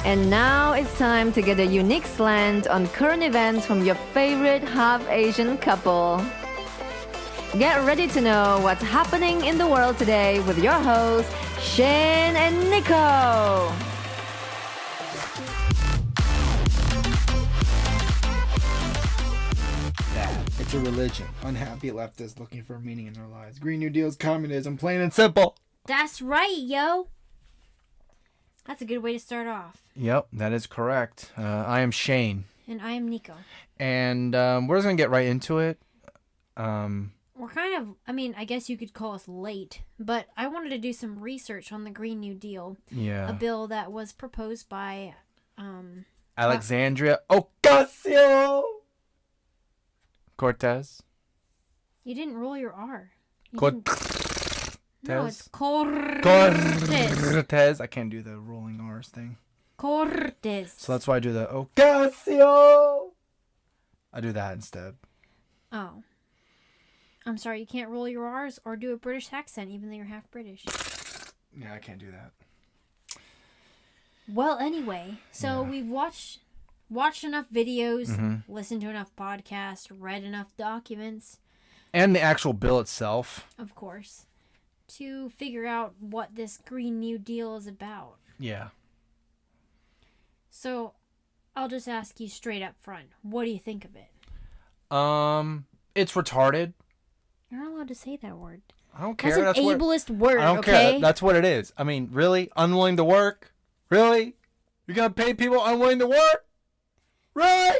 And now it's time to get a unique slant on current events from your favorite half-Asian couple. Get ready to know what's happening in the world today with your hosts, Shaine and Nico. It's a religion. Unhappy leftists looking for meaning in their lives. Green New Deal's communism, plain and simple. That's right, yo. That's a good way to start off. Yep, that is correct. I am Shaine. And I am Nico. And we're just going to get right into it. We're kind of, I guess you could call us late, but I wanted to do some research on the Green New Deal. Yeah. A bill that was proposed by... Alexandria Ocasio-Cortez. You didn't roll your R. No, it's Cortez. Cortez. I can't do the rolling R's thing. Cortez. So that's why I do the Ocasio. I do that instead. Oh. I'm sorry, you can't roll your R's or do a British accent, even though you're half British. Yeah, I can't do that. Well, anyway, so we've watched enough videos, listened to enough podcasts, read enough documents. And the actual bill itself. Of course. To figure out what this Green New Deal is about. Yeah. So, I'll just ask you straight up front. What do you think of it? It's retarded. You're not allowed to say that word. I don't care. That's an ableist word, I don't care. That's what it is. I mean, really? Unwilling to work? Really? You're going to pay people unwilling to work? Really?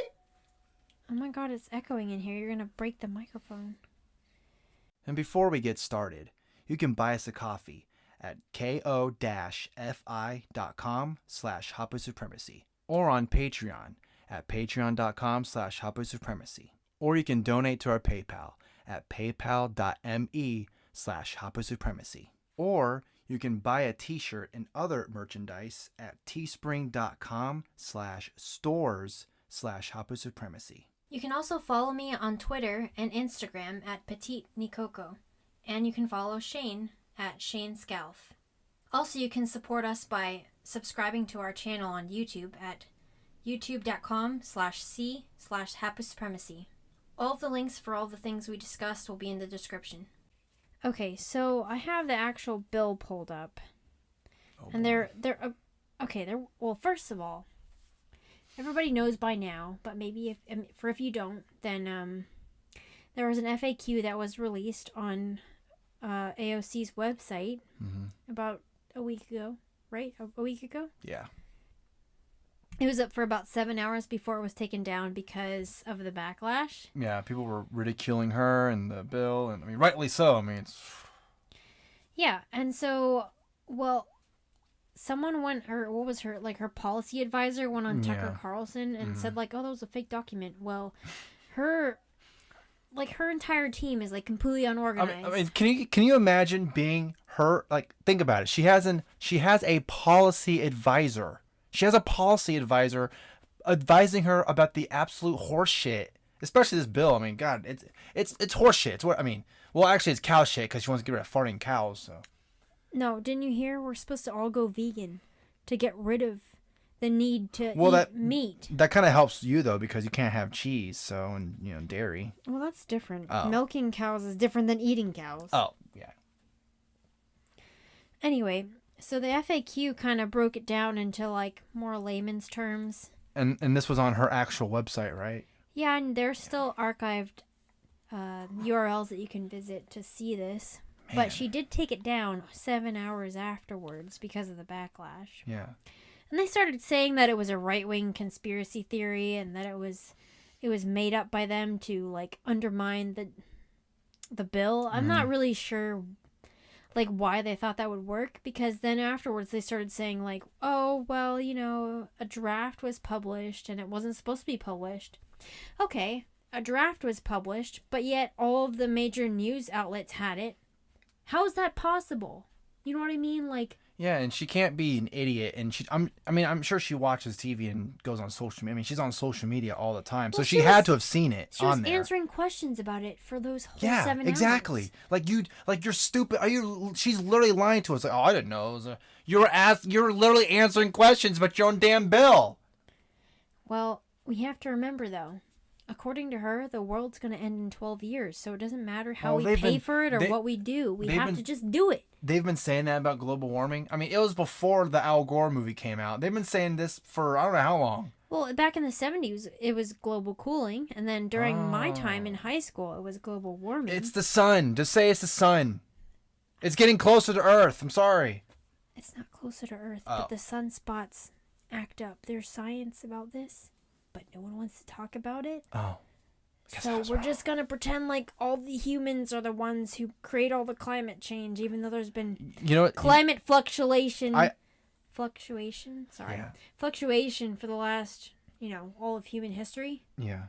Oh my god, it's echoing in here. You're going to break the microphone. And before we get started, you can buy us a coffee at ko-fi.com/HapuSupremacy or on Patreon at patreon.com/HapuSupremacy. Or you can donate to our PayPal at paypal.me/HapuSupremacy. Or you can buy a t-shirt and other merchandise at teespring.com/stores/HapuSupremacy. You can also follow me on Twitter and Instagram at Petite Nikoko. And you can follow Shaine at Shaine Scalf. Also, you can support us by subscribing to our channel on YouTube at youtube.com/c/HapuSupremacy. All of the links for all the things we discussed will be in the description. Okay, so I have the actual bill pulled up. Oh, and they're well, first of all, everybody knows by now, but maybe if you don't, then there was an FAQ that was released on AOC's website about a week ago, right? A week ago? Yeah. It was up for about 7 hours before it was taken down because of the backlash. Yeah, people were ridiculing her and the bill, and rightly so. It's... Yeah, and so, well, someone went, or what was her policy advisor went on Tucker Carlson and said, oh, that was a fake document. Well, her entire team is completely unorganized. Can you imagine being her? Think about it. She has a policy advisor. She has a policy advisor advising her about the absolute horse shit, especially this bill. God, it's horse shit. It's what well, actually, it's cow shit because she wants to get rid of farting cows. So. No, didn't you hear? We're supposed to all go vegan to get rid of the need to eat meat. That kind of helps you though because you can't have cheese, and dairy. Well, that's different. Oh. Milking cows is different than eating cows. Oh, yeah. Anyway, so the FAQ kind of broke it down into more layman's terms. And this was on her actual website, right? Yeah, and there's still archived URLs that you can visit to see this. Man. But she did take it down 7 hours afterwards because of the backlash. Yeah. And they started saying that it was a right-wing conspiracy theory and that it was made up by them to undermine the bill. I'm not really sure why they thought that would work, because then afterwards they started saying oh, well, a draft was published and it wasn't supposed to be published. Okay, a draft was published, but yet all of the major news outlets had it. How is that possible? You know what I mean? Like, Yeah, and she can't be an idiot. And I'm sure she watches TV and goes on social media. I mean, she's on social media all the time, so Well, she had to have seen it she was on there. answering questions about it for those whole Yeah, 7 exactly. hours. Like you're stupid. She's literally lying to us. Like, oh, I didn't know. You're literally answering questions about your own damn bill. Well, we have to remember, though, according to her, the world's going to end in 12 years, so it doesn't matter how we pay for it or what we do. We have to just do it. They've been saying that about global warming. I mean, it was before the Al Gore movie came out. They've been saying this for I don't know how long. Well, back in the 70s, it was global cooling, and then during my time in high school, it was global warming. It's the sun. Just say it's the sun. It's getting closer to Earth. I'm sorry. It's not closer to Earth, but the sunspots act up. There's science about this, but no one wants to talk about it. Oh. So we're just going to pretend like all the humans are the ones who create all the climate change, even though there's been climate fluctuation. Fluctuation for the last, all of human history. Yeah.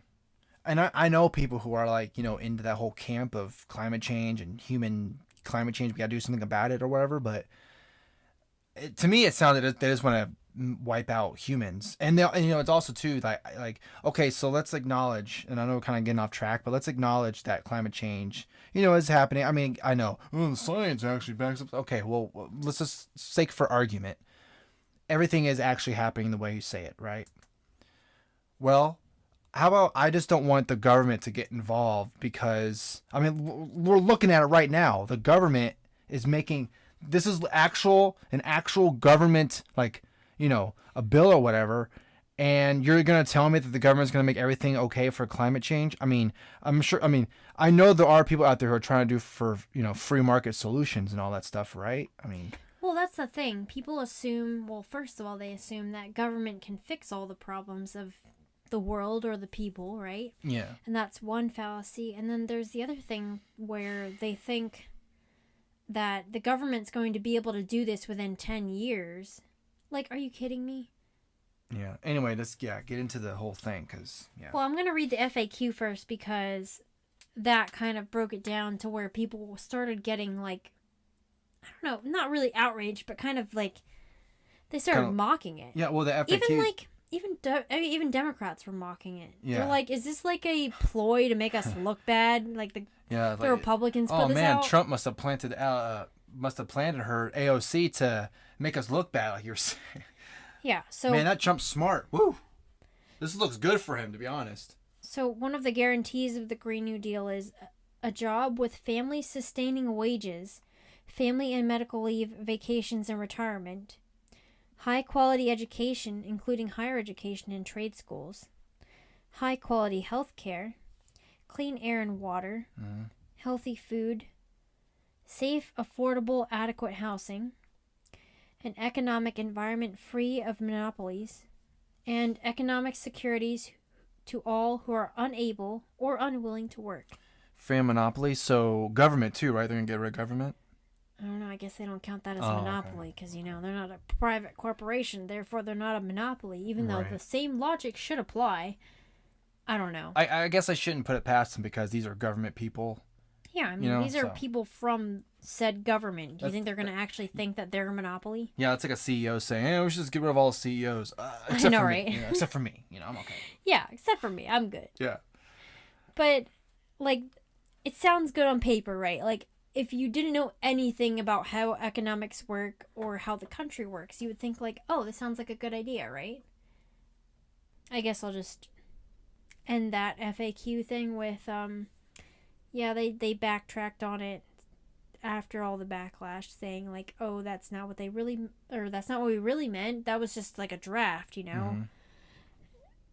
And I know people who are like, into that whole camp of climate change and human climate change. We got to do something about it or whatever. But to me, it sounded they just want to wipe out humans. And it's also too like, okay, so let's acknowledge, and I know we're kind of getting off track, but let's acknowledge that climate change, is happening. I mean, I know the science actually backs up. Okay, well, let's just sake for argument. Everything is actually happening the way you say it, right? Well, how about I just don't want the government to get involved because, I mean, we're looking at it right now. The government is making, this is an actual government, like, a bill or whatever, and you're going to tell me that the government's going to make everything okay for climate change? I mean, I know there are people out there who are trying to do for, free market solutions and all that stuff, right? I mean... Well, that's the thing. People assume, first of all, they assume that government can fix all the problems of the world or the people, right? Yeah. And that's one fallacy. And then there's the other thing where they think that the government's going to be able to do this within 10 years. Like, are you kidding me? Yeah. Anyway, let's get into the whole thing because, yeah. Well, I'm going to read the FAQ first because that kind of broke it down to where people started getting, like, I don't know, not really outraged, but kind of like they started mocking it. Yeah, well, the FAQ... Even Democrats were mocking it. Yeah. They're like, is this like a ploy to make us look bad? Like the Republicans put this out? Oh man, Trump must have planted her AOC to make us look bad, like you're saying. Yeah, so... Man, that Trump's smart. Woo! This looks good for him, to be honest. So one of the guarantees of the Green New Deal is a job with family-sustaining wages, family and medical leave, vacations and retirement, high-quality education, including higher education and trade schools, high-quality health care, clean air and water, healthy food, safe, affordable, adequate housing, an economic environment free of monopolies, and economic securities to all who are unable or unwilling to work. Free of monopoly, so government too, right? They're going to get rid of government? I don't know. I guess they don't count that as a monopoly because, they're not a private corporation. Therefore, they're not a monopoly, even though the same logic should apply. I don't know. I guess I shouldn't put it past them because these are government people. Yeah, I mean, these are people from said government. Do you think they're going to actually think that they're a monopoly? Yeah, it's like a CEO saying, hey, we should just get rid of all the CEOs. I know, right? Me. Except for me. I'm okay. Yeah, except for me. I'm good. Yeah. But, like, it sounds good on paper, right? Like, if you didn't know anything about how economics work or how the country works, you would think like, oh, this sounds like a good idea, right? I guess I'll just end that FAQ thing with, they backtracked on it after all the backlash saying like, oh, that's not what we really meant. That was just like a draft, Mm-hmm.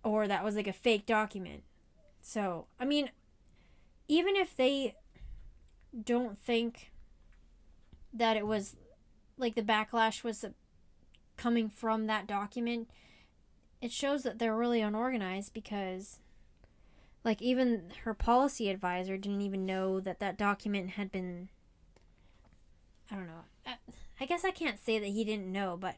Or that was like a fake document. So, I mean, even if they don't think that it was like the backlash was coming from that document, it shows that they're really unorganized because like even her policy advisor didn't even know that document had been, I don't know, I guess I can't say that he didn't know, but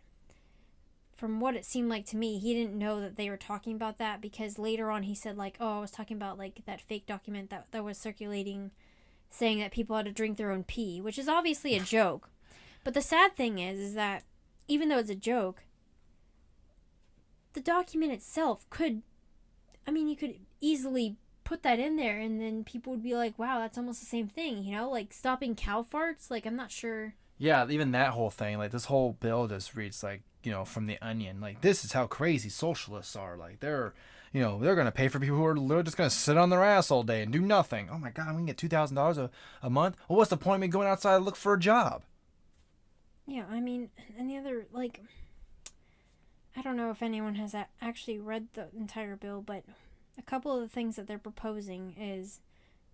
from what it seemed like to me, he didn't know that they were talking about that because later on he said like, oh, I was talking about like that fake document that was circulating saying that people had to drink their own pee, which is obviously a joke. But the sad thing is that even though it's a joke, the document itself could, I mean, you could easily put that in there and then people would be like, wow, that's almost the same thing, you know, like stopping cow farts. Like, I'm not sure. Yeah, even that whole thing, like this whole bill just reads like, you know, from the Onion, like this is how crazy socialists are. Like they're, you know, they're gonna pay for people who are literally just gonna sit on their ass all day and do nothing. Oh my God, we can get $2,000 a month. Well, what's the point of me going outside to look for a job? Yeah, I mean, and the other, like, I don't know if anyone has actually read the entire bill, but a couple of the things that they're proposing is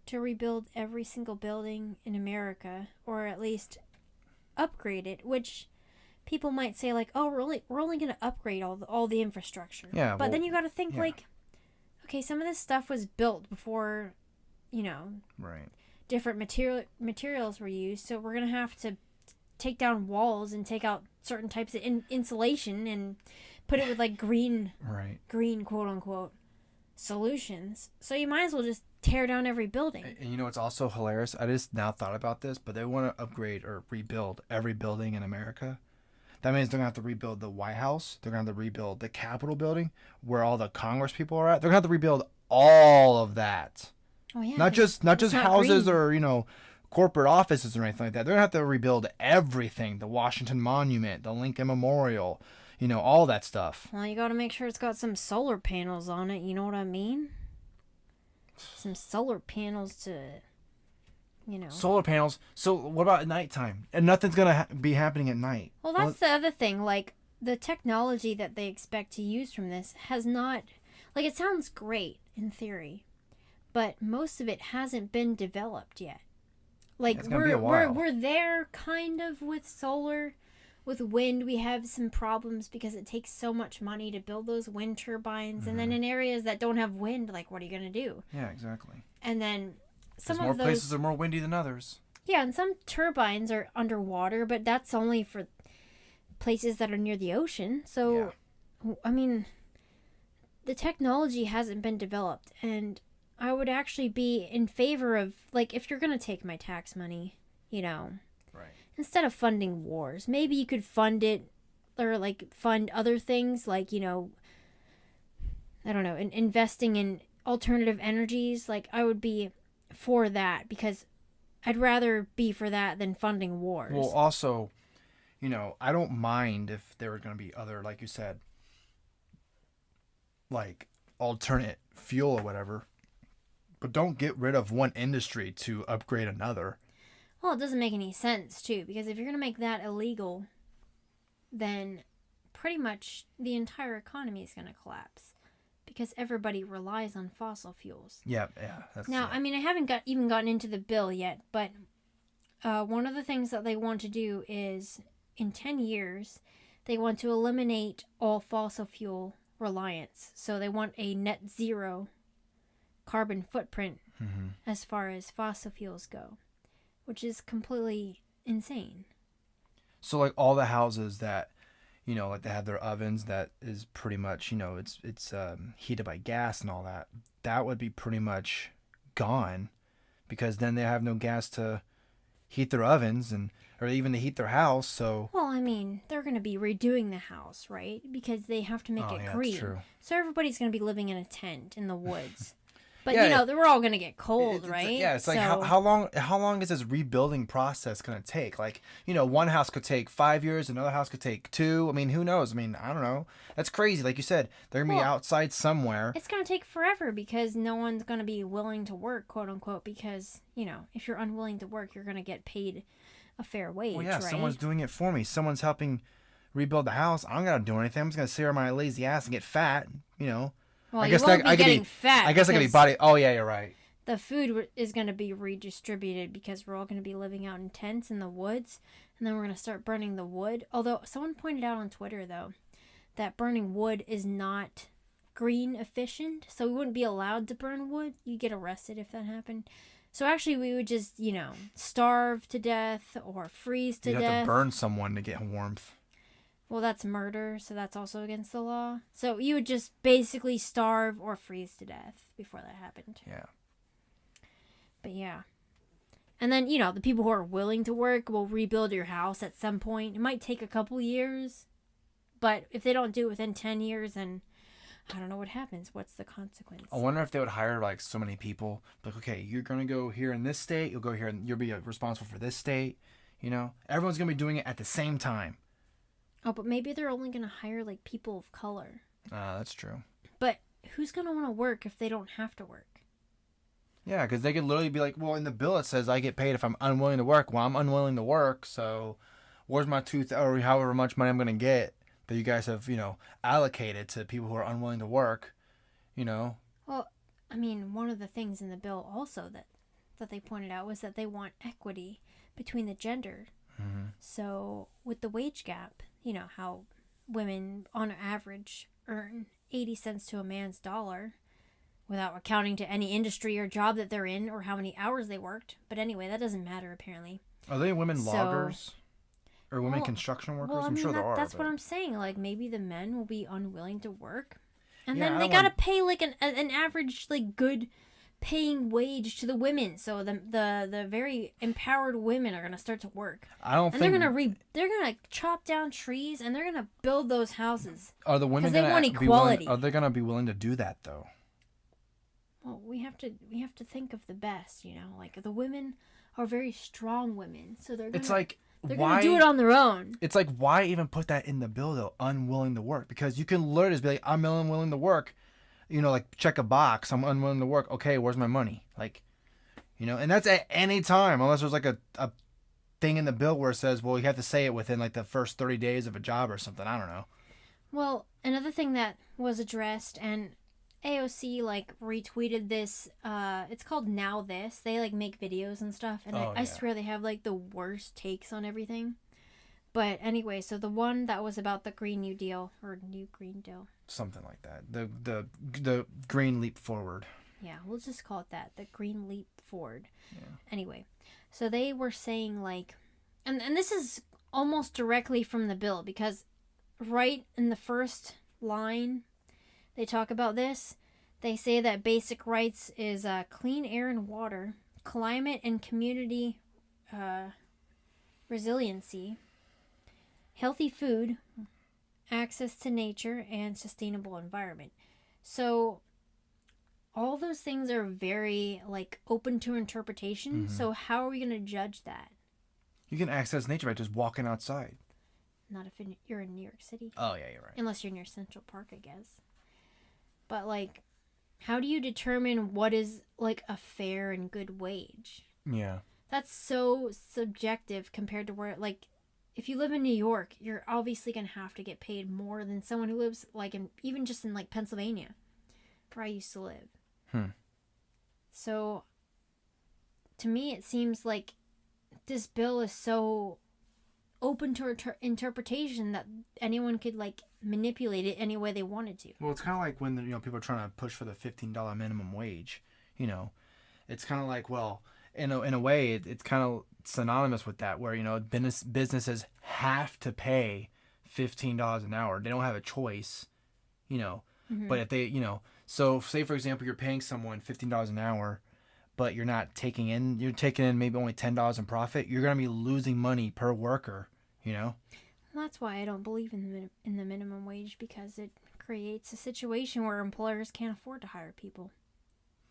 to rebuild every single building in America, or at least upgrade it, which people might say like, oh, we're only going to upgrade all the infrastructure. Yeah, but well, then you got to think yeah. like, okay, some of this stuff was built before, you know, Right. different materials were used, so we're going to have to take down walls and take out certain types of insulation and put it with like green quote unquote solutions. So you might as well just tear down every building. And you know what's also hilarious? I just now thought about this, but they want to upgrade or rebuild every building in America. That means they're going to have to rebuild the White House. They're going to have to rebuild the Capitol building where all the Congress people are at. They're going to have to rebuild all of that. Oh yeah. Not just houses green. or, you know, corporate offices or anything like that. They're going to have to rebuild everything. The Washington Monument, the Lincoln Memorial, you know, all that stuff. Well, you got to make sure it's got some solar panels on it. You know what I mean? Some solar panels to, you know. Solar panels. So what about at nighttime? And nothing's going to be happening at night. Well, that's the other thing. Like, the technology that they expect to use from this has not, like, it sounds great in theory, but most of it hasn't been developed yet. Like, it's gonna be a while. we're there kind of with solar. With wind, we have some problems because it takes so much money to build those wind turbines. Mm-hmm. And then in areas that don't have wind, like, what are you going to do? Yeah, exactly. And then some more of those places are more windy than others. Yeah, and some turbines are underwater, but that's only for places that are near the ocean. So, I mean, the technology hasn't been developed. And I would actually be in favor of, like, if you're going to take my tax money, you know, Right. instead of funding wars, maybe you could fund it or, like, fund other things, like, you know, I don't know, investing in alternative energies. Like, I would be for that because I'd rather be for that than funding wars. Well, also, you know, I don't mind if there were going to be other, like you said, like alternate fuel or whatever, but don't get rid of one industry to upgrade another. Well, it doesn't make any sense, too, because if you're going to make that illegal, then pretty much the entire economy is going to collapse because everybody relies on fossil fuels. Yeah. Now, I mean, I haven't even gotten into the bill yet, but one of the things that they want to do is in 10 years, they want to eliminate all fossil fuel reliance. So they want a net zero carbon footprint as far as fossil fuels go, which is completely insane. So like all the houses that, you know, like they have their ovens that is pretty much, you know, it's heated by gas and all that. That would be pretty much gone because then they have no gas to heat their ovens or even to heat their house. So Well, I mean, they're going to be redoing the house, right? Because they have to make it green. That's true. So everybody's going to be living in a tent in the woods. But, Yeah, you know, they're all going to get cold, It's right? it's like So- how long is this rebuilding process going to take? Like, you know, one house could take 5 years, another house could take 2. I mean, who knows? I mean, I don't know. That's crazy. Like you said, they're going to be outside somewhere. It's going to take forever because no one's going to be willing to work, quote unquote, because, you know, if you're unwilling to work, you're going to get paid a fair wage, Well, yeah, right? someone's doing it for me. Someone's helping rebuild the house. I'm not going to do anything. I'm just going to sit on my lazy ass and get fat, you know. Well, I you guess won't I be could getting fat. I guess I could be because body. Oh, yeah, you're right. the food is going to be redistributed because we're all going to be living out in tents in the woods, and then we're going to start burning the wood. Although someone pointed out on Twitter, though, that burning wood is not green efficient, so we wouldn't be allowed to burn wood. You'd get arrested if that happened. So actually, we would just, you know, starve to death or freeze to You death. have to burn someone to get warmth. Well, that's murder, so that's also against the law. So you would just basically starve or freeze to death before that happened. Yeah. But yeah. And then, you know, the people who are willing to work will rebuild your house at some point. It might take a couple years, but if they don't do it within 10 years, then I don't know what happens. What's the consequence? I wonder if they would hire like so many people. Like, okay, you're gonna go here in this state. You'll go here, and you'll be responsible for this state. You know, everyone's gonna be doing it at the same time. Oh, but maybe they're only gonna hire like people of color. That's true. But who's gonna want to work if they don't have to work? Yeah, because they could literally be like, well, in the bill it says I get paid if I'm unwilling to work. Well, I'm unwilling to work, so where's my or however much money I'm gonna get that you guys have, you know, allocated to people who are unwilling to work, you know? Well, I mean, one of the things in the bill also that they pointed out was that they want equity between the gender. Mm-hmm. So with the wage gap, you know how women on average earn 80 cents to a man's dollar, without accounting to any industry or job that they're in or how many hours they worked. But anyway, that doesn't matter apparently. Are they women loggers? Or women construction workers? Well, I mean, I'm sure there are. That's what I'm saying. Like, maybe the men will be unwilling to work. And Yeah, then I they don't gotta want- pay, like, an average, like, good paying wage to the women. So the very empowered women are gonna start to work. I don't And think... they're gonna chop down trees and they're gonna build those houses. Are the women 'Cause they gonna want be equality. are they gonna be willing to do that, though? Well, we have to think of the best, you know? Like, the women are very strong women. So they're gonna... It's like... They're why gonna do it on their own. It's like, why even put that in the bill, though? Unwilling to work. Because you can literally just be like, I'm unwilling to work. You know, like, check a box. I'm unwilling to work. Okay, where's my money? Like, you know, and that's at any time. Unless there's like a thing in the bill where it says, well, you have to say it within like the first 30 days of a job or something. I don't know. Well, another thing that was addressed, and AOC, like, retweeted this, it's called Now This. They, like, make videos and stuff, and I swear they have, like, the worst takes on everything. But anyway, so the one that was about the Green New Deal, or New Green Deal. Something like that. The green leap forward. Yeah, we'll just call it that, the Green Leap Forward. Yeah. Anyway, so they were saying, like, and this is almost directly from the bill, because right in the first line, they talk about this. They say that basic rights is clean air and water, climate and community resiliency, healthy food, access to nature, and sustainable environment. So all those things are very, like, open to interpretation. Mm-hmm. So how are we going to judge that? You can access nature by just walking outside. Not if you're in New York City. Oh, yeah, you're right. Unless you're near Central Park, I guess. But, like, how do you determine what is, like, a fair and good wage? Yeah. That's so subjective compared to where, like, if you live in New York, you're obviously going to have to get paid more than someone who lives, like, in even just in, like, Pennsylvania, where I used to live. So, to me, it seems like this bill is so open to interpretation that anyone could, like, manipulate it any way they wanted to. Well, it's kind of like when people are trying to push for the $15 minimum wage. You know, it's kind of like, well, in a way, it's kind of synonymous with that, where, you know, businesses have to pay $15 an hour. They don't have a choice, you know. Mm-hmm. But if they, you know, so say for example, you're paying someone $15 an hour, but you're taking in maybe only $10 in profit. You're gonna be losing money per worker, you know. That's why I don't believe in the minimum wage, because it creates a situation where employers can't afford to hire people.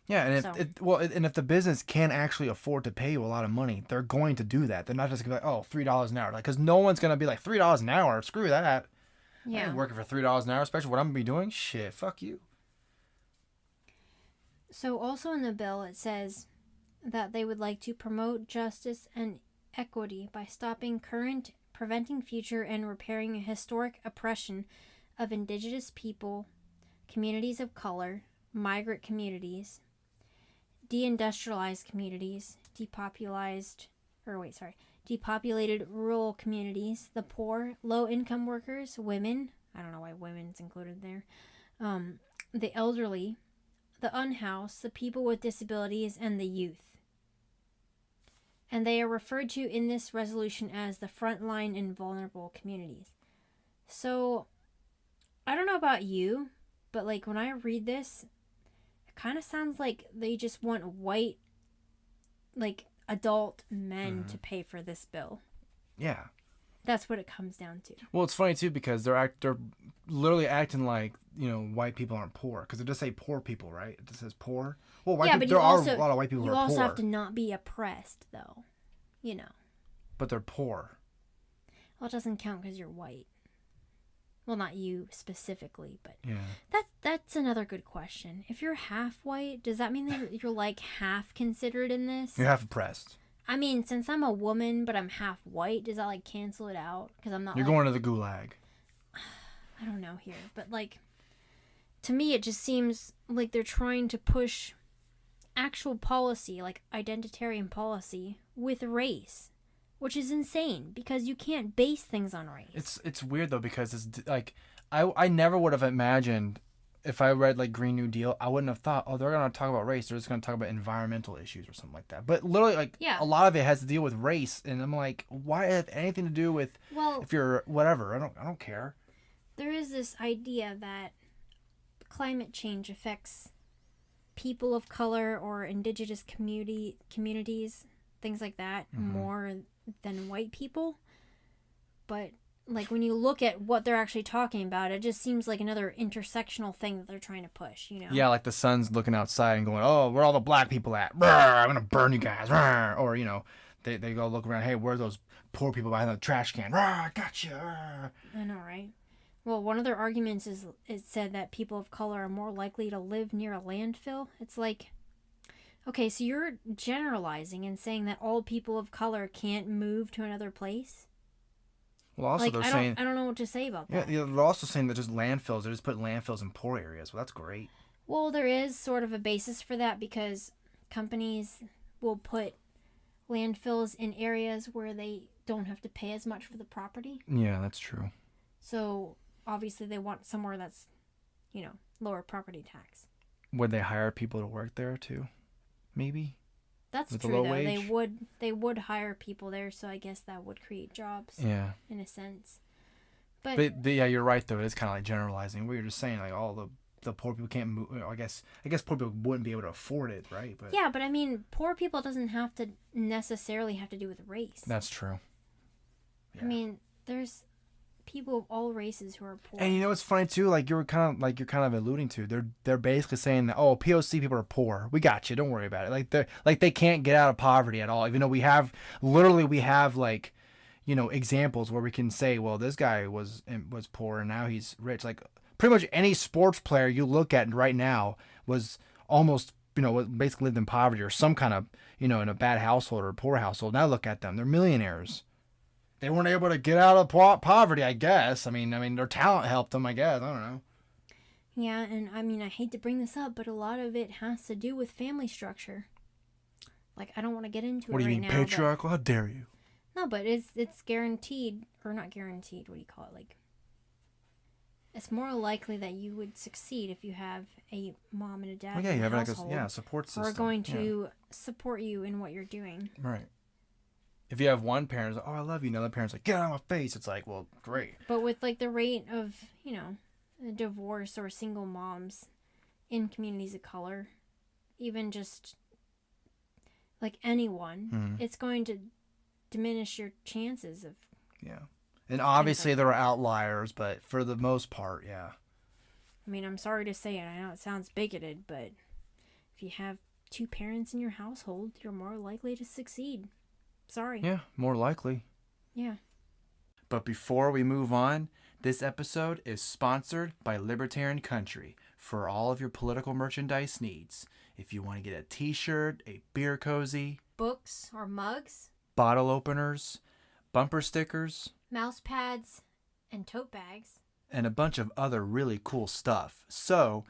Yeah, and if the business can actually afford to pay you a lot of money, they're going to do that. They're not just gonna be like, oh, $3 an hour, like, because no one's gonna be like $3 an hour. Screw that. Yeah, I ain't working for $3 an hour, especially what I'm gonna be doing. Shit, fuck you. So also in the bill, it says that they would like to promote justice and equity by stopping current, preventing future, and repairing historic oppression of indigenous people, communities of color, migrant communities, deindustrialized communities, depopulated rural communities, the poor, low-income workers, women, I don't know why women's included there, the elderly, the unhoused, the people with disabilities, and the youth. And they are referred to in this resolution as the frontline and vulnerable communities. So, I don't know about you, but, like, when I read this, it kind of sounds like they just want white, like, adult men to pay for this bill. Yeah. That's what it comes down to. Well, it's funny too because they're literally acting like, you know, white people aren't poor because it does say poor people, right? It just says poor. Well, white people, there are a lot of white people who are poor. You also have to not be oppressed, though. You know. But they're poor. Well, it doesn't count because you're white. Well, not you specifically, but yeah. That's another good question. If you're half white, does that mean that you're like half considered in this? You're half oppressed. I mean, since I'm a woman, but I'm half white, does that like cancel it out? Because I'm not. You're going to the gulag. I don't know here, but like, to me, it just seems like they're trying to push actual policy, like identitarian policy, with race, which is insane because you can't base things on race. It's weird though because it's like I never would have imagined if I read like Green New Deal, I wouldn't have thought, oh, they're gonna talk about race. They're just gonna talk about environmental issues or something like that. But literally, like a lot of it has to deal with race, and I'm like, why have anything to do with if you're whatever? I don't care. There is this idea that climate change affects people of color or indigenous communities, things like that, more than white people. But like when you look at what they're actually talking about, it just seems like another intersectional thing that they're trying to push, you know? Yeah, like the sun's looking outside and going, oh, where are all the black people at? I'm going to burn you guys. Or, you know, they go look around, hey, where are those poor people behind the trash can? I got you. I know, right? Well, one of their arguments is it said that people of color are more likely to live near a landfill. It's like, okay, so you're generalizing and saying that all people of color can't move to another place? Well, also like, they're saying... I don't know what to say about that. Yeah, they're also saying that just landfills. They're just putting landfills in poor areas. Well, that's great. Well, there is sort of a basis for that because companies will put landfills in areas where they don't have to pay as much for the property. Yeah, that's true. So, obviously, they want somewhere that's, you know, lower property tax. Would they hire people to work there, too? Maybe? That's with true, the low though. wage? They would hire people there, so I guess that would create jobs. Yeah. In a sense. But yeah, you're right, though. It is kind of like generalizing. We were just saying, like, all the poor people can't move. You know, I guess poor people wouldn't be able to afford it, right? But yeah, but I mean, poor people doesn't have to necessarily have to do with race. That's true. Yeah. I mean, there's people of all races who are poor. And you know what's funny too? Like you're kind of alluding to. They're basically saying that, oh, POC people are poor. We got you. Don't worry about it. Like they can't get out of poverty at all. Even though we have like, you know, examples where we can say, well, this guy was poor and now he's rich. Like pretty much any sports player you look at right now was almost, you know, basically lived in poverty or some kind of, you know, in a bad household or a poor household. Now look at them. They're millionaires. They weren't able to get out of poverty, I guess. I mean, their talent helped them, I guess. I don't know. Yeah, and I mean, I hate to bring this up, but a lot of it has to do with family structure. Like, I don't want to get into it right now. What do you mean, patriarchal? How dare you? No, but it's guaranteed, or not guaranteed, what do you call it? Like, it's more likely that you would succeed if you have a mom and a dad you have household like a support system. who are going to support you in what you're doing. Right. If you have one parent who's like, oh, I love you, and the other parent's like, get out of my face, it's like, well, great. But with, like, the rate of, you know, divorce or single moms in communities of color, even just, like, anyone, it's going to diminish your chances of... Yeah. And obviously there are outliers, but for the most part, yeah. I mean, I'm sorry to say it. I know it sounds bigoted, but if you have two parents in your household, you're more likely to succeed. Sorry. Yeah, more likely. Yeah. But before we move on, this episode is sponsored by Libertarian Country for all of your political merchandise needs. If you want to get a t-shirt, a beer cozy, books or mugs, bottle openers, bumper stickers, mouse pads, and tote bags, and a bunch of other really cool stuff. So,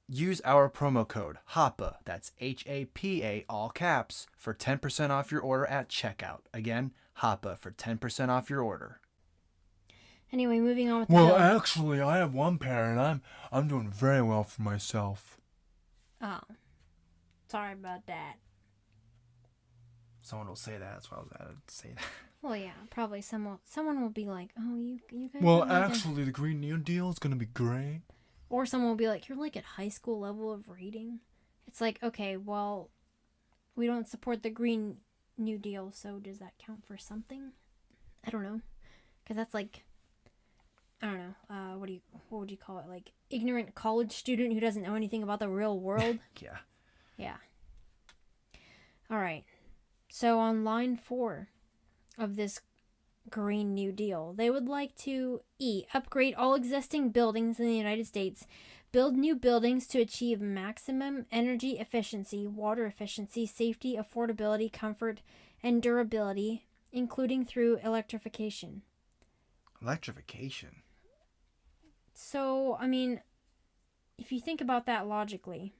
use our promo code HAPA, that's HAPA, all caps, for 10% off your order at checkout. Again, HAPA for 10% off your order. Anyway, moving on with the bill. Actually, I have one parent. I'm doing very well for myself. Oh. Sorry about that. Someone will say that. That's why I was added to say that. Well, yeah, probably someone will be like, oh, you guys... Well, actually, the Green New Deal is going to be great. Or someone will be like, you're like at high school level of reading. It's like, okay, well, we don't support the Green New Deal, so does that count for something? I don't know. Because that's like, I don't know, what would you call it? Like, ignorant college student who doesn't know anything about the real world? Yeah. Yeah. All right. So on line 4 of this Green New Deal, they would like to upgrade all existing buildings in the United States, build new buildings to achieve maximum energy efficiency, water efficiency, safety, affordability, comfort, and durability, including through electrification. Electrification. So, I mean, if you think about that logically,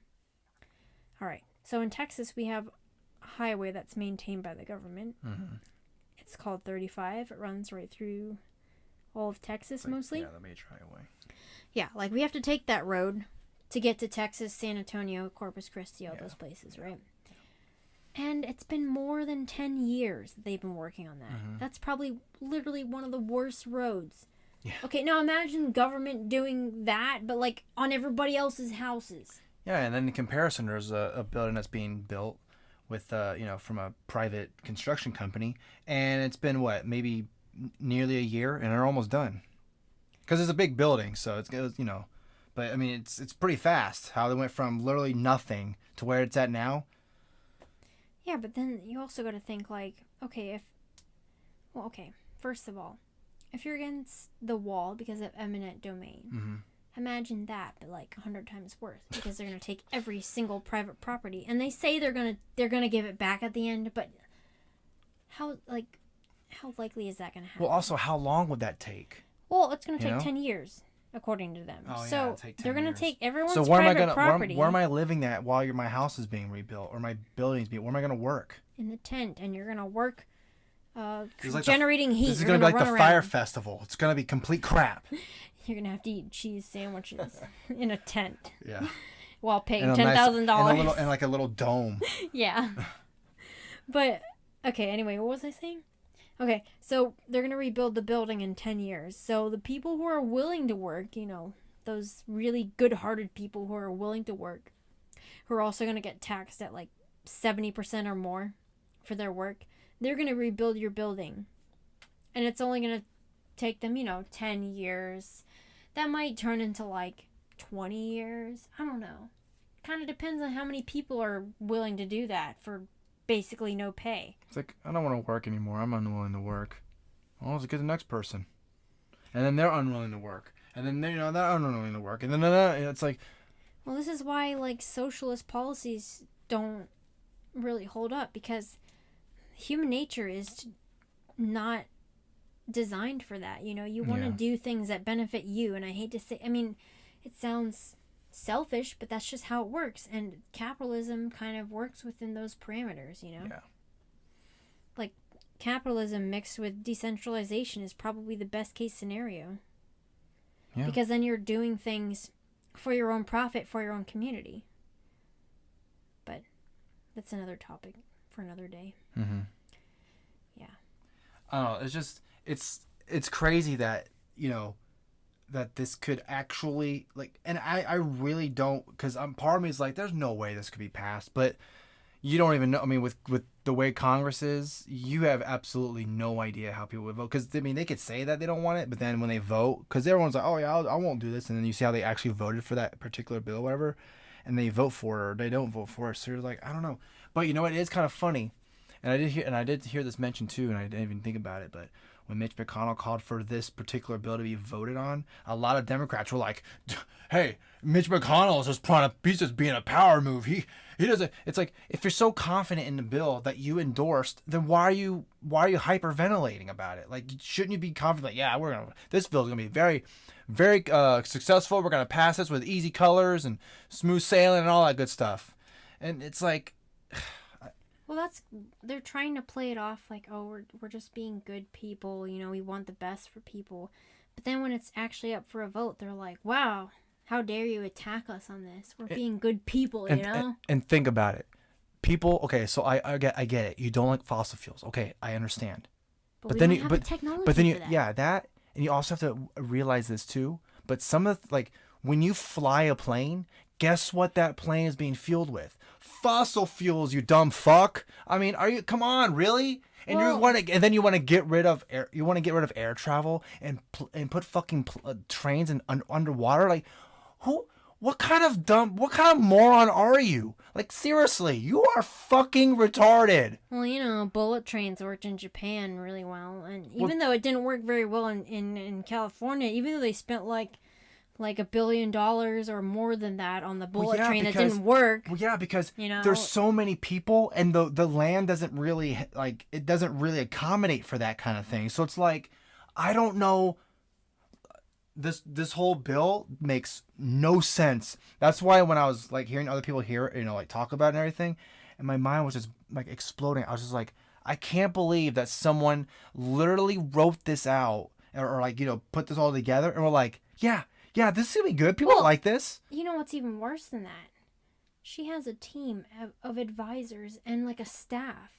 all right. So in Texas, we have a highway that's maintained by the government. Mm-hmm. It's called 35. It runs right through all of Texas, Like, mostly. Yeah, the major highway. Yeah, like we have to take that road to get to Texas, San Antonio, Corpus Christi, all those places, right? And it's been more than 10 years that they've been working on that. Mm-hmm. That's probably literally one of the worst roads. Yeah. Okay, now imagine government doing that, but like on everybody else's houses. Yeah, and then in comparison, there's a building that's being built with, from a private construction company, and it's been maybe nearly a year, and they're almost done. Because it's a big building, so it's but I mean it's pretty fast how they went from literally nothing to where it's at now. Yeah, but then you also got to think like, okay, first of all, if you're against the wall because of eminent domain. Mm-hmm. Imagine that, but like 100 times worse, because they're gonna take every single private property, and they say they're gonna give it back at the end, but how likely is that gonna happen? Well, also, how long would that take? Well, it's gonna take 10 years, according to them. Oh, yeah, so it'll take 10 they're gonna years. take everyone's So where am I private gonna property where am I living at while my house is being rebuilt or my building's being? Where am I gonna work? in the tent, and you're gonna work Like generating heat. This is You're gonna be like run the around. fire festival. It's gonna be complete crap. You're gonna have to eat cheese sandwiches in a tent Yeah. while paying And a nice- $10,000. and like a little dome. Yeah. But, okay, anyway, what was I saying? Okay, so they're going to rebuild the building in 10 years. So the people who are willing to work, those really good-hearted people who are willing to work, who are also going to get taxed at like 70% or more for their work, they're going to rebuild your building. And it's only going to take them, 10 years. That might turn into like 20 years. I don't know. Kind of depends on how many people are willing to do that for basically no pay. It's like, I don't want to work anymore. I'm unwilling to work. Well, let's get the next person. And then they're unwilling to work. And then they're unwilling to work. And then it's like... Well, this is why, like, socialist policies don't really hold up, because human nature is not designed for that. You want to do things that benefit you. And I hate to say... I mean, it sounds selfish, but that's just how it works, and capitalism kind of works within those parameters. Yeah. Like, capitalism mixed with decentralization is probably the best case scenario, because then you're doing things for your own profit, for your own community. But that's another topic for another day. Mm-hmm. Yeah. I don't know, it's just it's crazy that that this could actually, like, and I really don't, because part of me is like, there's no way this could be passed, but you don't even know. I mean, with the way Congress is, you have absolutely no idea how people would vote, because I mean, they could say that they don't want it, but then when they vote, because everyone's like, oh yeah, I won't do this, and then you see how they actually voted for that particular bill or whatever, and they vote for it or they don't vote for it, so you're like, I don't know. But it is kind of funny, and I did hear this mentioned too, and I didn't even think about it, but when Mitch McConnell called for this particular bill to be voted on, a lot of Democrats were like, hey, Mitch McConnell is just being a power move. He doesn't. It's like, if you're so confident in the bill that you endorsed, then why are you hyperventilating about it? Like, shouldn't you be confident? Like, yeah, this bill is gonna be very, very successful. We're gonna pass this with easy colors and smooth sailing and all that good stuff. And it's like, Well, they're trying to play it off like, oh, we're just being good people, we want the best for people. But then when it's actually up for a vote, they're like, wow, how dare you attack us on this? We're being good people, And think about it. People, okay, so I get it. You don't like fossil fuels. Okay, I understand. But we don't have the technology for that. That, and you also have to realize this too. But some of like, when you fly a plane, guess what that plane is being fueled with? fossil fuels, you dumb fuck. I mean, come on, really? And and then you want to get rid of air travel and put fucking trains in underwater. Like, what kind of moron are you? Like, seriously, you are fucking retarded. Well, bullet trains worked in Japan really well, and even though it didn't work very well in California, even though they spent like $1 billion or more than that on the bullet train that didn't work. Well, yeah, because there's so many people, and the land doesn't really accommodate for that kind of thing. So it's like, I don't know. This whole bill makes no sense. That's why when I was like hearing other people talk about it and everything, and my mind was just like exploding. I was just like, I can't believe that someone literally wrote this out or put this all together, and we're like, yeah, this is gonna be good. People like this. You know what's even worse than that? She has a team of advisors and like a staff.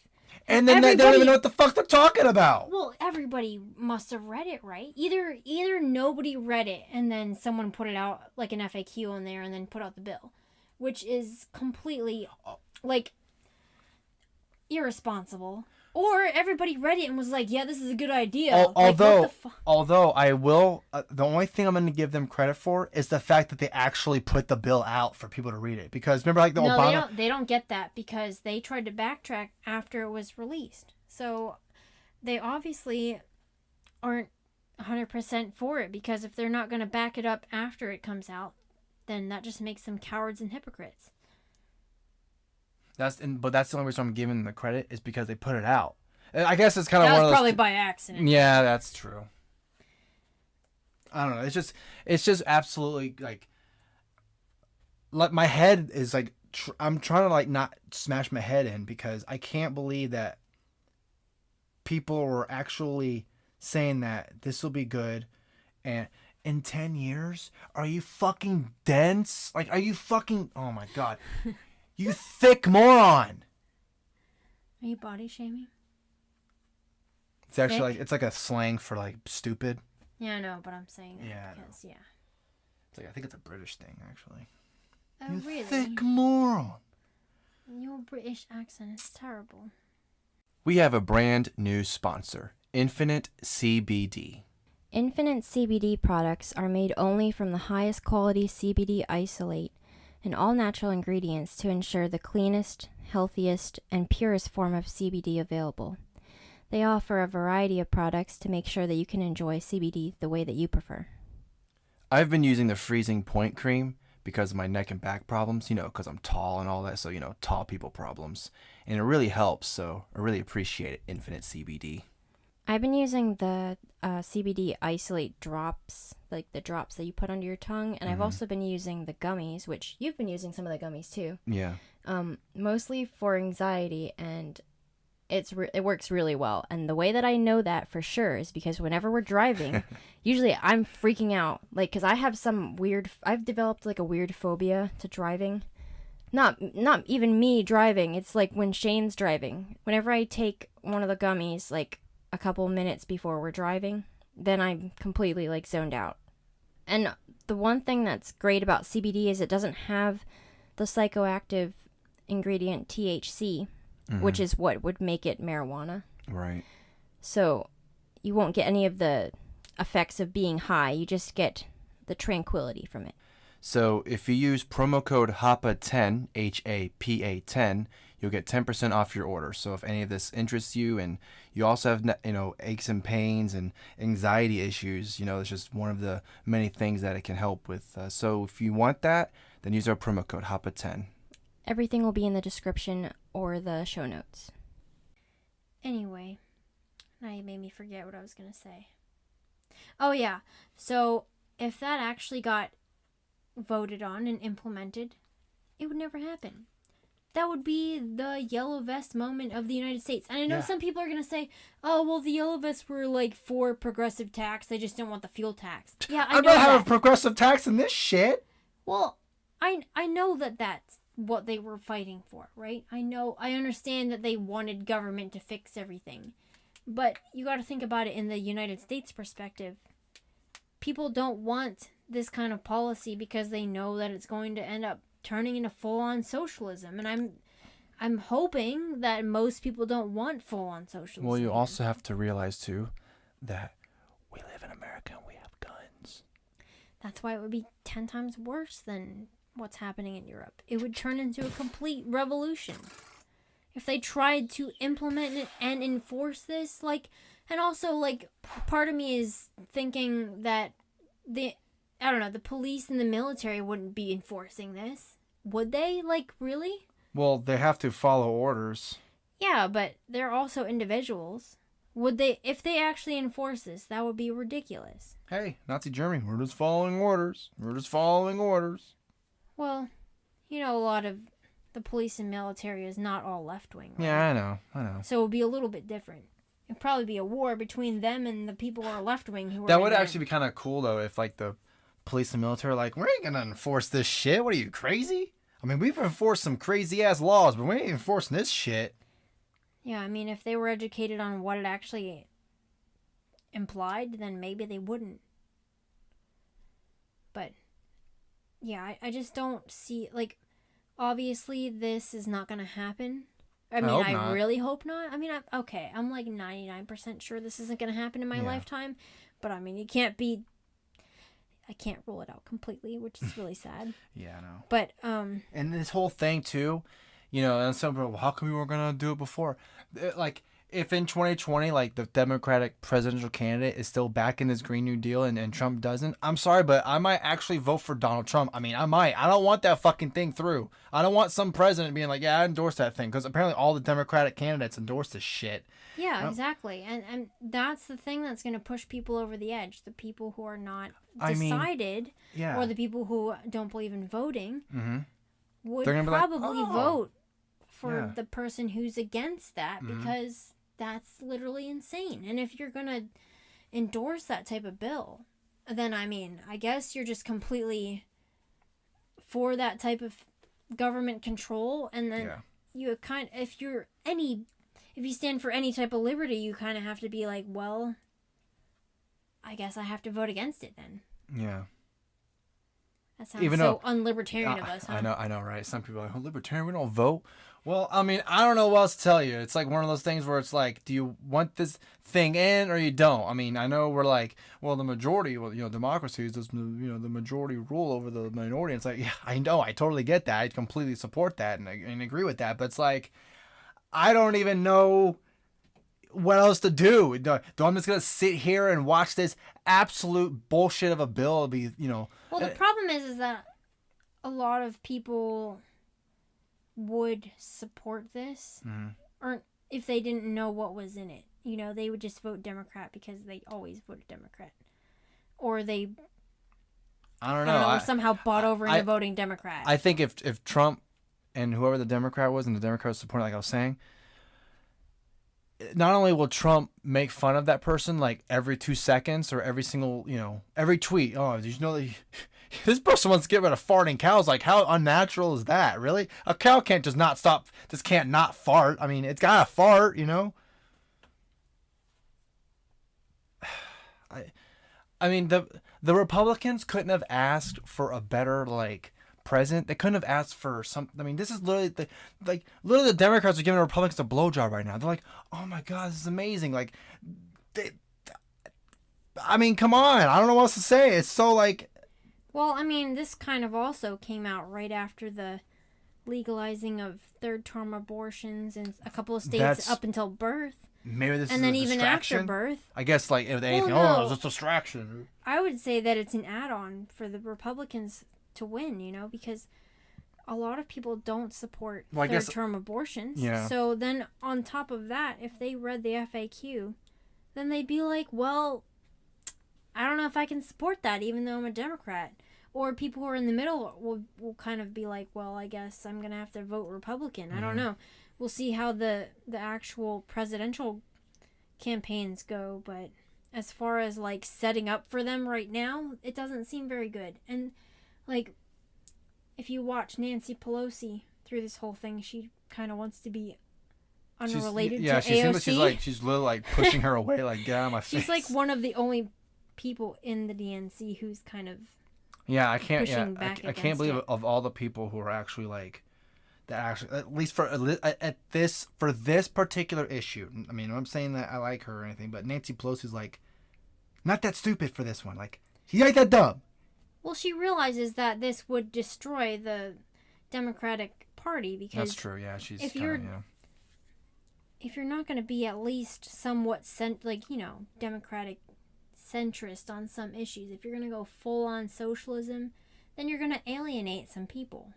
And then they don't even know what the fuck they're talking about. Well, everybody must have read it, right? Either nobody read it and then someone put it out like an FAQ on there and then put out the bill, which is completely like irresponsible. Or everybody read it and was like, "Yeah, this is a good idea." Although I will, the only thing I'm going to give them credit for is the fact that they actually put the bill out for people to read it. Because remember, like Obama. They don't get that because they tried to backtrack after it was released. So they obviously aren't 100% for it, because if they're not going to back it up after it comes out, then that just makes them cowards and hypocrites. But that's the only reason I'm giving them the credit, is because they put it out. I guess it's kind of one of those. That was probably by accident. Yeah, that's true. I don't know. It's just absolutely like my head is like I'm trying to like not smash my head in, because I can't believe that people were actually saying that this will be good, and in 10 years, are you fucking dense? Like, are you fucking? Oh my god. You thick moron! Are you body shaming? It's actually it's like a slang for like stupid. Yeah, I know, but I'm saying that because It's like, I think it's a British thing actually. Oh, you really? thick moron! Your British accent is terrible. We have a brand new sponsor, Infinite CBD. Infinite CBD products are made only from the highest quality CBD isolate and all natural ingredients to ensure the cleanest, healthiest, and purest form of CBD available. They offer a variety of products to make sure that you can enjoy CBD the way that you prefer. I've been using the Freezing Point Cream because of my neck and back problems, because I'm tall and all that, so, tall people problems. And it really helps, so I really appreciate it, Infinite CBD. I've been using the CBD isolate drops, like the drops that you put under your tongue, and I've also been using the gummies, which you've been using some of the gummies too. Yeah. Mostly for anxiety, and it works really well. And the way that I know that for sure is because whenever we're driving, usually I'm freaking out, like, because I have I've developed like a weird phobia to driving. Not even me driving. It's like when Shaine's driving. Whenever I take one of the gummies, like a couple minutes before we're driving, then I'm completely like zoned out. And the one thing that's great about CBD is it doesn't have the psychoactive ingredient THC, which is what would make it marijuana. Right. So you won't get any of the effects of being high. You just get the tranquility from it. So if you use promo code HAPA10, HAPA10, you'll get 10% off your order. So if any of this interests you, and you also have, aches and pains and anxiety issues, it's just one of the many things that it can help with. So if you want that, then use our promo code HAPA10. Everything will be in the description or the show notes. Anyway, now you made me forget what I was going to say. Oh, yeah. So if that actually got voted on and implemented, it would never happen. That would be the yellow vest moment of the United States. And I know some people are going to say, oh, well, the yellow vests were like for progressive tax. They just don't want the fuel tax. Yeah, I know that. I'm not having progressive tax in this shit. Well, I know that that's what they were fighting for, right? I understand that they wanted government to fix everything. But you got to think about it in the United States perspective. People don't want this kind of policy because they know that it's going to end up turning into full-on socialism. And I'm hoping that most people don't want full-on socialism. Well, you also have to realize too that we live in America and we have guns. That's why it would be 10 times worse than what's happening in Europe. It would turn into a complete revolution. If they tried to implement it and enforce this, like, and also, like, part of me is thinking that the police and the military wouldn't be enforcing this. Would they? Like, really? Well, they have to follow orders. Yeah, but they're also individuals. Would they, if they actually enforce this, that would be ridiculous. Hey, Nazi Germany, we're just following orders. We're just following orders. Well, you know, a lot of the police and military is not all left-wing. Right? Yeah, I know. So it would be a little bit different. It'd probably be a war between them and the people who are left-wing who are... That would actually be kind of cool, though, if, like, the police and military are like, we ain't gonna enforce this shit. What are you, crazy? I mean, we've enforced some crazy-ass laws, but we ain't enforcing this shit. Yeah, I mean, if they were educated on what it actually implied, then maybe they wouldn't. But, yeah, I just don't see... Like, obviously, this is not going to happen. I mean, I really hope not. I mean, I'm like 99% sure this isn't going to happen in my lifetime. But, I mean, it can't be... I can't rule it out completely, which is really sad. Yeah, I know. But, And this whole thing, too, you know, and some people, well, how come we weren't going to do it before? Like, if in 2020, like, the Democratic presidential candidate is still back in his Green New Deal and Trump doesn't, I'm sorry, but I might actually vote for Donald Trump. I mean, I might. I don't want that fucking thing through. I don't want some president being like, yeah, I endorse that thing. Because apparently all the Democratic candidates endorse this shit. yeah, exactly. And that's the thing that's going to push people over the edge. The people who are not decided, or the people who don't believe in voting, would probably vote for the person who's against that because that's literally insane. And if you're going to endorse that type of bill, then, I mean, I guess you're just completely for that type of government control. And then you if you stand for any type of liberty, you kind of have to be like, well, I guess I have to vote against it then. Yeah. That sounds so unlibertarian of us, huh? I know, right? Some people are like, oh, libertarian, we don't vote. Well, I mean, I don't know what else to tell you. It's like one of those things where it's like, do you want this thing in or you don't? I mean, I know we're like, well, the majority, democracy is just, the majority rule over the minority. It's like, yeah, I know, I totally get that. I completely support that and agree with that. But it's like, I don't even know what else to do. I'm just going to sit here and watch this absolute bullshit of a bill be, Well, the problem is that a lot of people would support this, or if they didn't know what was in it. They would just vote Democrat because they always voted Democrat. Or they, I don't know, somehow bought over into voting Democrat. I think if Trump and whoever the Democrat was, and the Democrat was supporting, like I was saying, not only will Trump make fun of that person like every 2 seconds or every single, every tweet. Oh, did you know that this person wants to get rid of farting cows? Like, how unnatural is that? Really? A cow can't can't not fart. I mean, it's got to fart, I mean, the Republicans couldn't have asked for a better, like, president. They couldn't have asked for something. I mean, this is literally the Democrats are giving the Republicans a blowjob right now. They're like, oh my God, this is amazing. Like, I mean, come on. I don't know what else to say. It's so like. Well, I mean, this kind of also came out right after the legalizing of third-term abortions in a couple of states up until birth. Maybe this and is then a even distraction. after birth. I guess, like, if anything, no. It's a distraction. I would say that it's an add-on for the Republicans to win, because a lot of people don't support third-term abortions. Yeah. So then on top of that, if they read the FAQ, then they'd be like, well, I don't know if I can support that even though I'm a Democrat. Or people who are in the middle will kind of be like, well, I guess I'm going to have to vote Republican. I don't know. We'll see how the actual presidential campaigns go, but as far as like setting up for them right now, it doesn't seem very good. And like, if you watch Nancy Pelosi through this whole thing, she kind of wants to be unrelated to AOC. She seems like she's literally like pushing her away, like, get out of my face. She's like one of the only people in the DNC who's kind of I can't pushing back I can't believe of all the people who are actually like that actually, at least for this particular issue. I mean, I'm saying that I like her or anything, but Nancy Pelosi's like not that stupid for this one. Like, he ain't that dumb. Well, she realizes that this would destroy the Democratic Party because That's true. Yeah, she's if kinda, you're yeah. if you're not going to be at least somewhat Democratic centrist on some issues, if you're going to go full on socialism, then you're going to alienate some people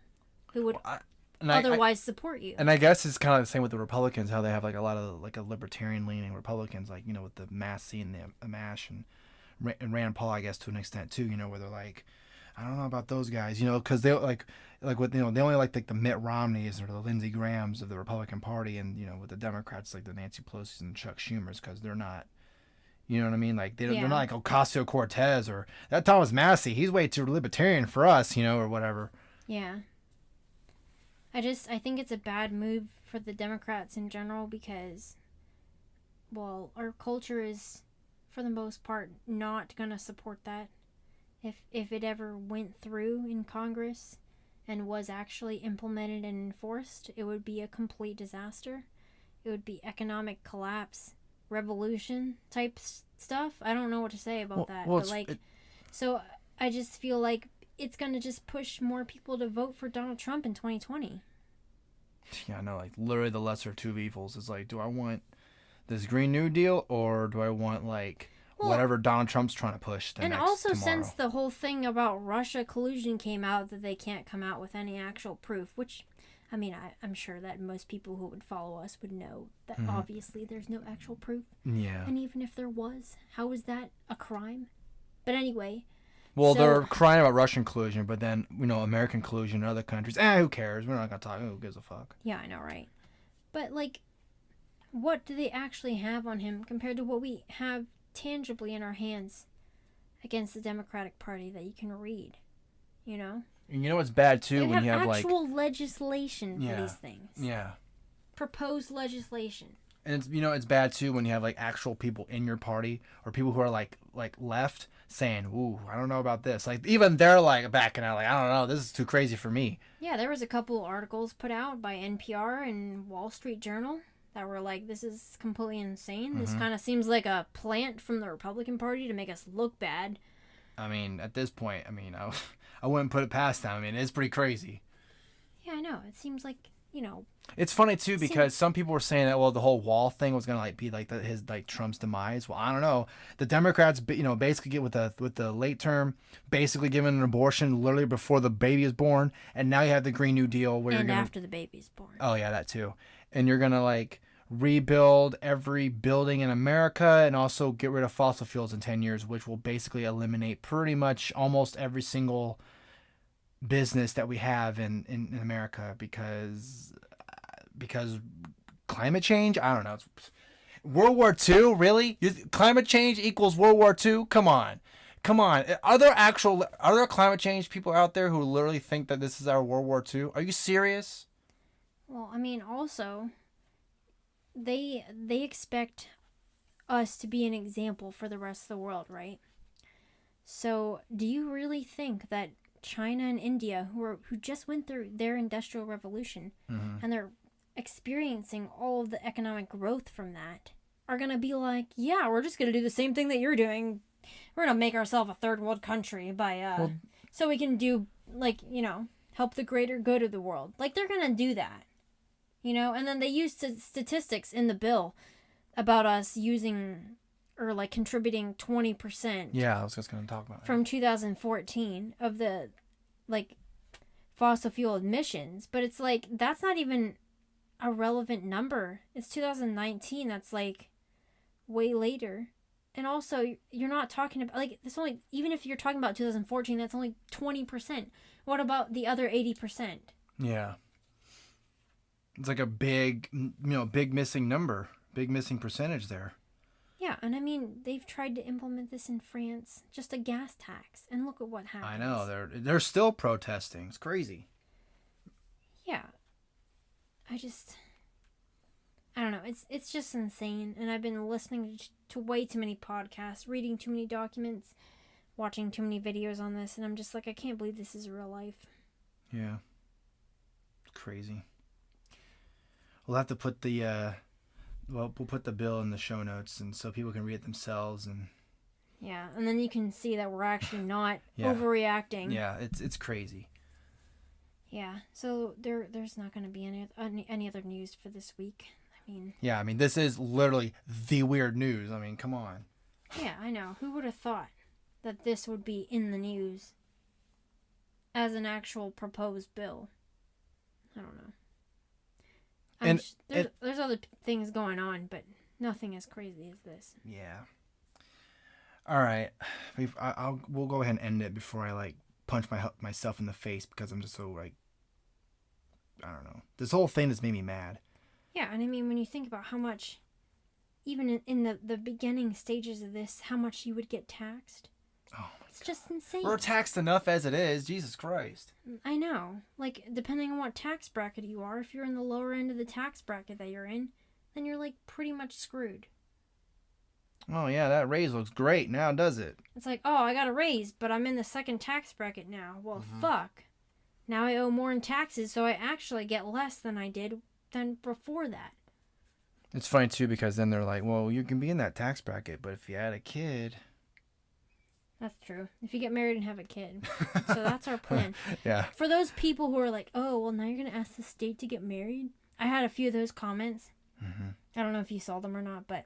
who would otherwise support you. And I guess it's kind of the same with the Republicans, how they have like a lot of like a libertarian leaning Republicans, like, you know, with the Massey and the MASH and Rand Paul, I guess, to an extent too, you know, where they're like, I don't know about those guys, you know, because they like with, you know, they only like the Mitt Romneys or the Lindsey Grahams of the Republican Party, and, you know, with the Democrats like the Nancy Pelosi's and Chuck Schumers, because they're not, you know what I mean, like they're not like Ocasio Cortez or that Thomas Massey. He's way too libertarian for us, you know, or whatever. Yeah. I think it's a bad move for the Democrats in general because, well, our culture is, for the most part, not going to support that. If it ever went through in Congress and was actually implemented and enforced, it would be a complete disaster. It would be economic collapse, revolution type stuff. I don't know what to say about that. Well, but so I just feel like it's going to just push more people to vote for Donald Trump in 2020. Yeah, I know, like literally the lesser of two evils is like, do I want this Green New Deal or do I want like whatever Donald Trump's trying to push tomorrow? Since the whole thing about Russia collusion came out, that they can't come out with any actual proof, which, I mean, I'm sure that most people who would follow us would know that obviously there's no actual proof. Yeah. And even if there was, how is that a crime? But anyway. Well, they're crying about Russian collusion, but then, you know, American collusion in other countries. Who cares? We're not going to talk. Who gives a fuck? Yeah, I know, right? But, like, what do they actually have on him compared to what we have tangibly in our hands against the Democratic Party that you can read, you know? And you know what's bad, too, when you have, like... actual legislation for these things. Yeah. Proposed legislation. And, it's, you know, it's bad, too, when you have, like, actual people in your party or people who are, like left saying, ooh, I don't know about this. Like, even they're, like, backing out, like, I don't know, this is too crazy for me. Yeah, there was a couple articles put out by NPR and Wall Street Journal that were like, this is completely insane. This kind of seems like a plant from the Republican Party to make us look bad. I mean, at this point, I wouldn't put it past them. I mean, it's pretty crazy. Yeah, I know. It seems like, you know... It's funny, too, because some people were saying that, well, the whole wall thing was going to, like, be, like, his Trump's demise. Well, I don't know. The Democrats, you know, basically get with the late term, basically giving an abortion literally before the baby is born, and now you have the Green New Deal where you're going to... after the baby's born. Oh, yeah, that, too. And you're going to, like, rebuild every building in America and also get rid of fossil fuels in 10 years, which will basically eliminate pretty much almost every single business that we have in America because climate change. I don't know. World War II, really? Climate change equals World War II? Come on. Are there climate change people out there who literally think that this is our World War II? Are you serious? Well, I mean, also, they expect us to be an example for the rest of the world, right? So, do you really think that China and India, who just went through their industrial revolution, and they're experiencing all of the economic growth from that, are going to be like, yeah, we're just going to do the same thing that you're doing. We're going to make ourselves a third world country by, so we can do, like, you know, help the greater good of the world. Like, they're going to do that, you know? And then they used statistics in the bill about us using, or, like, contributing 20%. Yeah, I was just going to talk about that. From 2014 of the, like, fossil fuel emissions. But it's like, that's not even a relevant number. It's 2019. That's, like, way later. And also, you're not talking about, like, that's only, even if you're talking about 2014, that's only 20%. What about the other 80%? Yeah. It's like a big missing number, big missing percentage there. Yeah, and I mean, they've tried to implement this in France, just a gas tax, and look at what happens. I know, they're still protesting. It's crazy. Yeah. I don't know. It's just insane, and I've been listening to way too many podcasts, reading too many documents, watching too many videos on this, and I'm just like, I can't believe this is real life. Yeah. It's crazy. we'll have to put the we'll put the bill in the show notes, and so people can read it themselves. And Yeah, and then you can see that we're actually not Yeah. overreacting. yeah, it's crazy. Yeah, so there's not going to be any other news for this week. I mean, Yeah, I mean, this is literally the weird news. I mean, come on. yeah, I know. Who would have thought that this would be in the news as an actual proposed bill? I don't know. There's other things going on, but nothing as crazy as this. Yeah. All right, we'll go ahead and end it before I like punch myself in the face because I'm just so like, I don't know. This whole thing has made me mad. Yeah, and I mean, when you think about how much, even in the beginning stages of this, how much you would get taxed. Oh, it's just insane. we're taxed enough as it is. Jesus Christ. I know. Like, depending on what tax bracket you are, if you're in the lower end of the tax bracket that you're in, then you're like pretty much screwed. Oh yeah, that raise looks great now, does it? It's like, oh, I got a raise, but I'm in the second tax bracket now. Well, fuck. Now I owe more in taxes, so I actually get less than I did than before that. It's funny too because then they're like, well, you can be in that tax bracket, but if you had a kid. That's true. If you get married and have a kid. So that's our plan. Yeah. For those people who are like, oh, well, now you're going to ask the state to get married. I had a few of those comments. Mm-hmm. I don't know if you saw them or not, but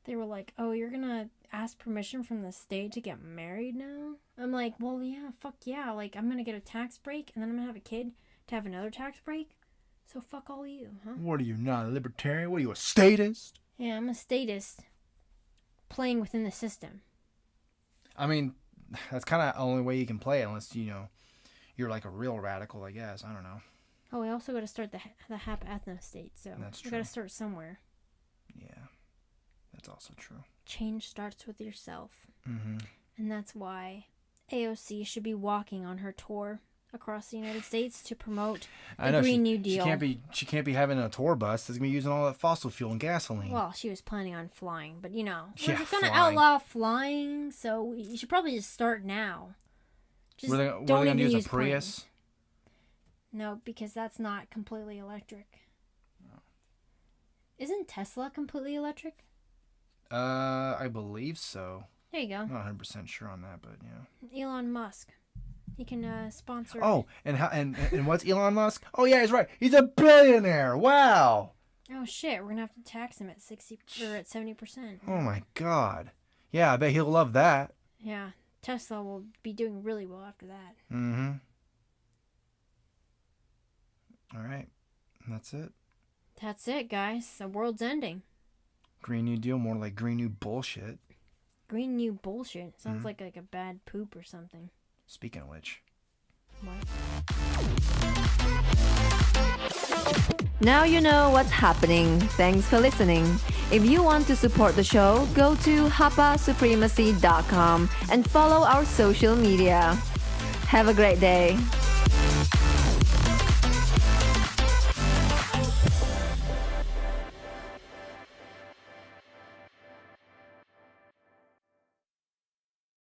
they were like, oh, you're going to ask permission from the state to get married now? I'm like, well, yeah, fuck yeah. Like, I'm going to get a tax break, and then I'm going to have a kid to have another tax break. So fuck all you, huh? What are you, not a libertarian? What are you, a statist? Yeah, I'm a statist playing within the system. I mean, that's kind of the only way you can play it unless, you're like a real radical, I guess. I don't know. Oh, we also got to start the HAP ethno state, so That's we got to true. start somewhere. Yeah, that's also true. Change starts with yourself. Mm-hmm. And that's why AOC should be walking on her tour across the United States to promote the Green New Deal. She can't be having a tour bus. It's gonna be using all that fossil fuel and gasoline. Well, she was planning on flying, but Yeah, we're going to flying. outlaw flying, so you should probably just start now. Just were they don't gonna even use a use Prius? planes. No, because that's not completely electric. Isn't Tesla completely electric? I believe so. There you go. I'm not 100% sure on that, but yeah. Elon Musk. He can sponsor. Oh, and what's Elon Musk? Oh yeah, he's right. He's a billionaire. Wow. Oh shit, we're gonna have to tax him at 60 or at 70%. Oh my God. Yeah, I bet he'll love that. Yeah, Tesla will be doing really well after that. Mm-hmm. All right. That's it. That's it, guys. The world's ending. Green New Deal, more like Green New bullshit. Green New bullshit. Sounds like a bad poop or something. Speaking of which. What? Now you know what's happening. Thanks for listening. If you want to support the show, go to hapasupremacy.com and follow our social media. Have a great day.